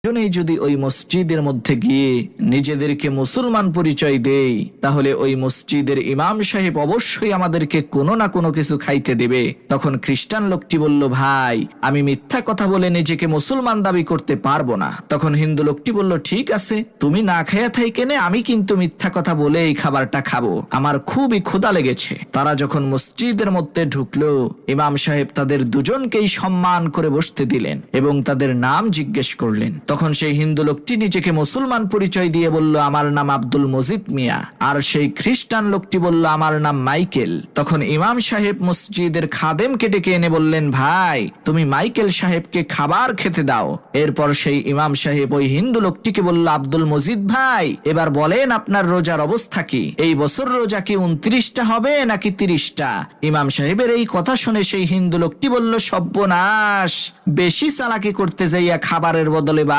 জন্যই যদি ওই মসজিদের মধ্যে গিয়ে নিজেদেরকে মুসলমান পরিচয় দেই, তাহলে ওই মসজিদের ইমাম সাহেব অবশ্যই আমাদেরকে কোনো না কোনো কিছু খাইতে দেবে। তখন খ্রিস্টান লোকটি বলল, ভাই আমি মিথ্যা কথা বলে নিজেকে মুসলমান দাবি করতে পারবো না। তখন হিন্দু লোকটি বলল, ঠিক আছে, তুমি না খাইয়া থাইকেনে আমি কিন্তু মিথ্যা কথা বলে এই খাবারটা খাবো, আমার খুবই ক্ষুধা লেগেছে। তারা যখন মসজিদের মধ্যে ঢুকলো, ইমাম সাহেব তাদের দুজনকেই সম্মান করে বসতে দিলেন এবং তাদের নাম জিজ্ঞেস করলেন। তখন সেই হিন্দু লোকটি নিজেকে মুসলমান পরিচয় দিয়ে বলল, আমার নাম আব্দুল মজিদ মিয়া। আর সেই খ্রিস্টান লোকটি বলল, আমার নাম মাইকেল। তখন ইমাম সাহেব মসজিদের খাদেমকে ডেকে এনে বললেন, ভাই তুমি মাইকেল সাহেবকে খাবার খেতে দাও। এরপর সেই ইমাম সাহেব ওই হিন্দু লোকটিকে বলল, আব্দুল মজিদ ভাই, এবার বলেন আপনার রোজার অবস্থা কি? এই বছর রোজা কি 29টা হবে নাকি 30টা? ইমাম সাহেবের এই কথা শুনে সেই হিন্দু লোকটি বলল, সর্বনাশ, বেশি চালাকি করতে যাইয়া খাবারের বদলে বা